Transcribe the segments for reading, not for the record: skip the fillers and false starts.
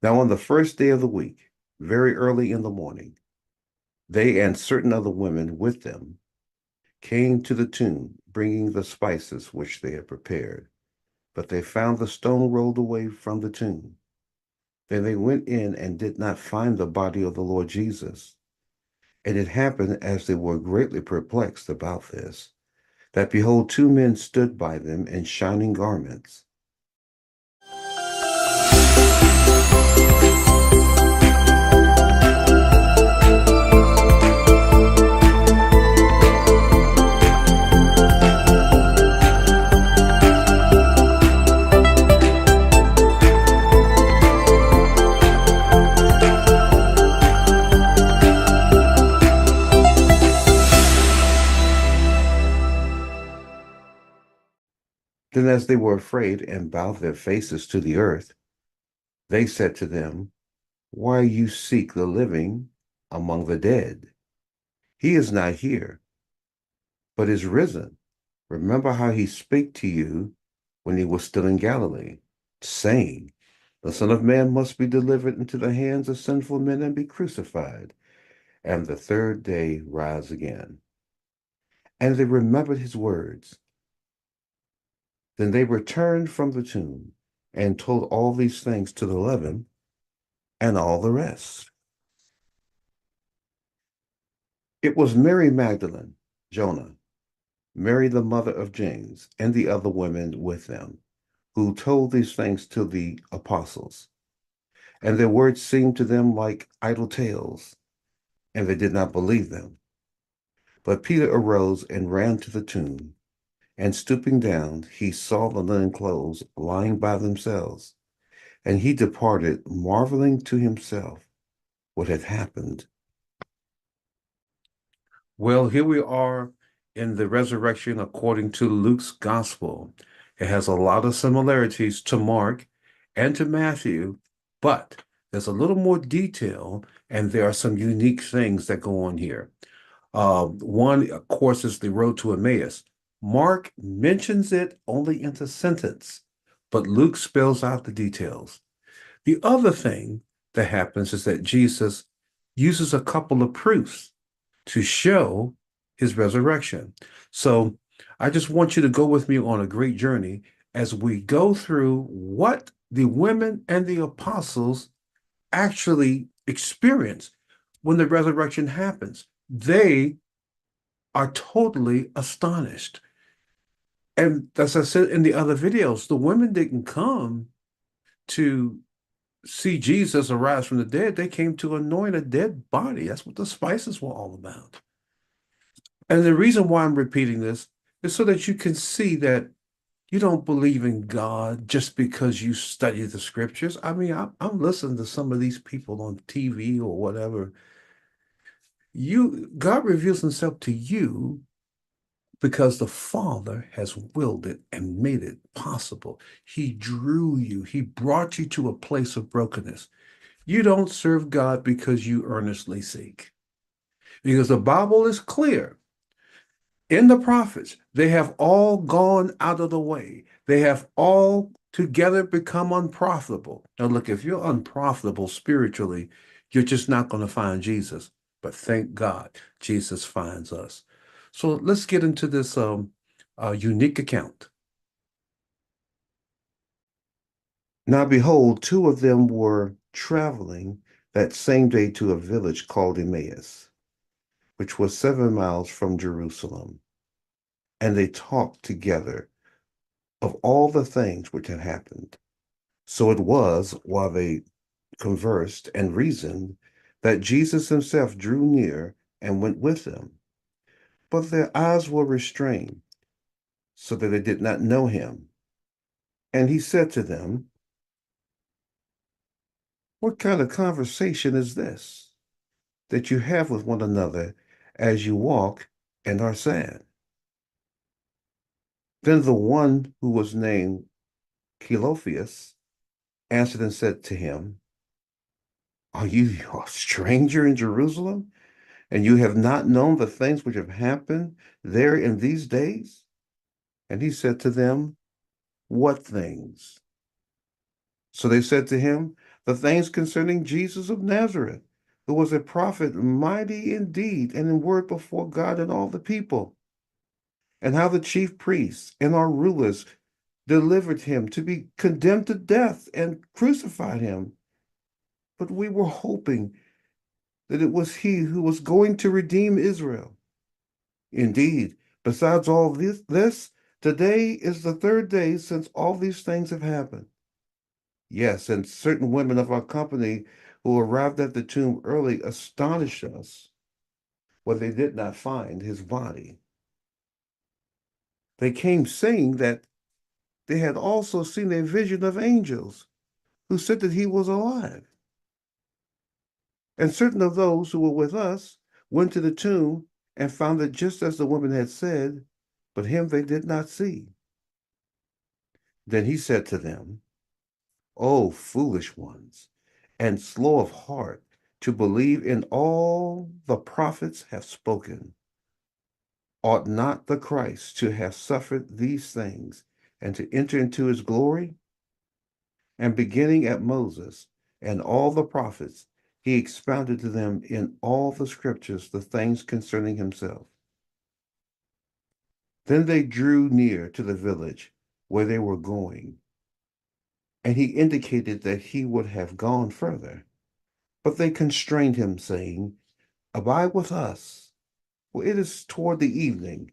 Now, on the first day of the week, very early in the morning, they and certain other women with them came to the tomb, bringing the spices which they had prepared. But they found the stone rolled away from the tomb. Then they went in and did not find the body of the Lord Jesus. And it happened, as they were greatly perplexed about this, that behold, two men stood by them in shining garments. Then, as they were afraid and bowed their faces to the earth, they said to them, why you seek the living among the dead? He is not here, but is risen. Remember how he spake to you when he was still in Galilee, saying, the Son of Man must be delivered into the hands of sinful men and be crucified, and the third day rise again. And they remembered his words. Then they returned from the tomb and told all these things to the 11 and all the rest. It was Mary Magdalene, Jonah, Mary the mother of James, and the other women with them, who told these things to the apostles. And their words seemed to them like idle tales, and they did not believe them. But Peter arose and ran to the tomb, and stooping down, he saw the linen clothes lying by themselves, and he departed, marveling to himself what had happened. Well, here we are in the resurrection according to Luke's gospel. It has a lot of similarities to Mark and to Matthew, but there's a little more detail, and there are some unique things that go on here. One, of course, is the road to Emmaus. Mark mentions it only in the sentence, but Luke spells out the details. The other thing that happens is that Jesus uses a couple of proofs to show his resurrection. So I just want you to go with me on a great journey as we go through what the women and the apostles actually experience when the resurrection happens. They are totally astonished. And as I said in the other videos, the women didn't come to see Jesus arise from the dead. They came to anoint a dead body. That's what the spices were all about. And the reason why I'm repeating this is so that you can see that you don't believe in God just because you study the scriptures. I mean, I'm listening to some of these people on TV or whatever. God reveals himself to you because the Father has willed it and made it possible. He drew you. He brought you to a place of brokenness. You don't serve God because you earnestly seek. Because the Bible is clear. In the prophets, they have all gone out of the way. They have all together become unprofitable. Now, look, if you're unprofitable spiritually, you're just not going to find Jesus. But thank God, Jesus finds us. So let's get into this unique account. Now, behold, two of them were traveling that same day to a village called Emmaus, which was 7 miles from Jerusalem. And they talked together of all the things which had happened. So it was, while they conversed and reasoned, that Jesus himself drew near and went with them. But their eyes were restrained, so that they did not know him. And he said to them, what kind of conversation is this that you have with one another as you walk and are sad? Then the one who was named Cleophas answered and said to him, are you a stranger in Jerusalem, and you have not known the things which have happened there in these days? And he said to them, what things? So they said to him, the things concerning Jesus of Nazareth, who was a prophet, mighty in deed and in word before God and all the people, and how the chief priests and our rulers delivered him to be condemned to death and crucified him. But we were hoping that it was he who was going to redeem Israel. Indeed, besides all this, today is the third day since all these things have happened. Yes, and certain women of our company who arrived at the tomb early astonished us when they did not find his body. They came saying that they had also seen a vision of angels who said that he was alive. And certain of those who were with us went to the tomb and found it just as the woman had said, but him they did not see. Then he said to them, O foolish ones, and slow of heart to believe in all the prophets have spoken. Ought not the Christ to have suffered these things and to enter into his glory? And beginning at Moses and all the prophets, he expounded to them in all the scriptures the things concerning himself. Then they drew near to the village where they were going, and he indicated that he would have gone further. But they constrained him, saying, Abide with us, for it is toward the evening,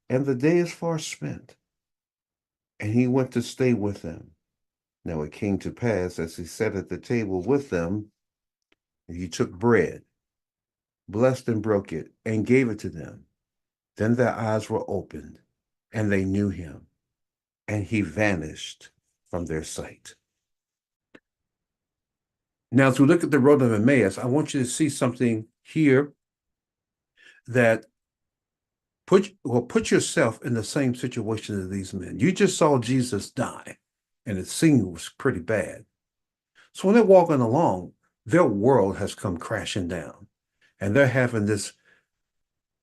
and the day is far spent. And he went to stay with them. Now it came to pass, as he sat at the table with them, he took bread, blessed and broke it, and gave it to them. Then their eyes were opened, and they knew him, and he vanished from their sight. Now, as we look at the road of Emmaus, I want you to see something here that put yourself in the same situation as these men. You just saw Jesus die, and the scene was pretty bad. So when they're walking along, their world has come crashing down, and they're having this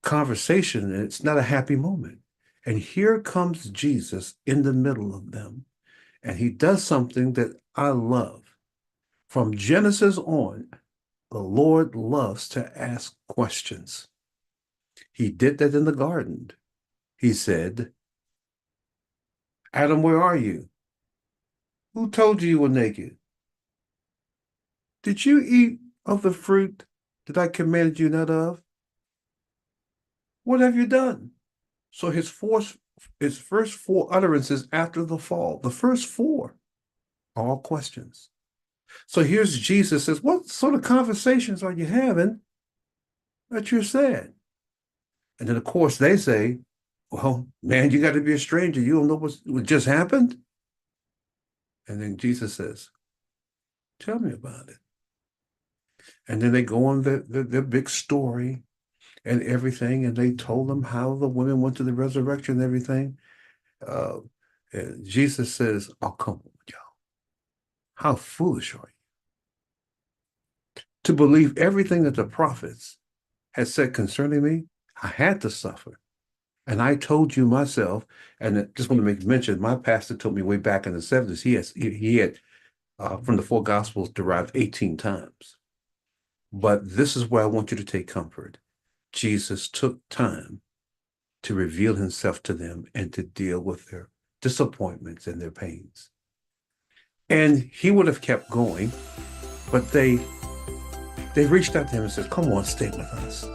conversation, and it's not a happy moment. And here comes Jesus in the middle of them, and he does something that I love. From Genesis on, the Lord loves to ask questions. He did that in the garden. He said, Adam, where are you? Who told you you were naked? Did you eat of the fruit that I commanded you not of? What have you done? So his first four utterances after the fall, the first four are all questions. So here's Jesus says, what sort of conversations are you having that you're sad? And then, of course, they say, well, man, you got to be a stranger. You don't know what just happened. And then Jesus says, tell me about it. And then they go on their big story and everything. And they told them how the women went to the resurrection and everything. And Jesus says, oh, come on, y'all. How foolish are you? To believe everything that the prophets had said concerning me, I had to suffer. And I told you myself, and I just want to make mention, my pastor told me way back in the 70s, he had from the four gospels derived 18 times. But this is where I want you to take comfort. Jesus took time to reveal himself to them and to deal with their disappointments and their pains. And he would have kept going, but they reached out to him and said, come on, stay with us.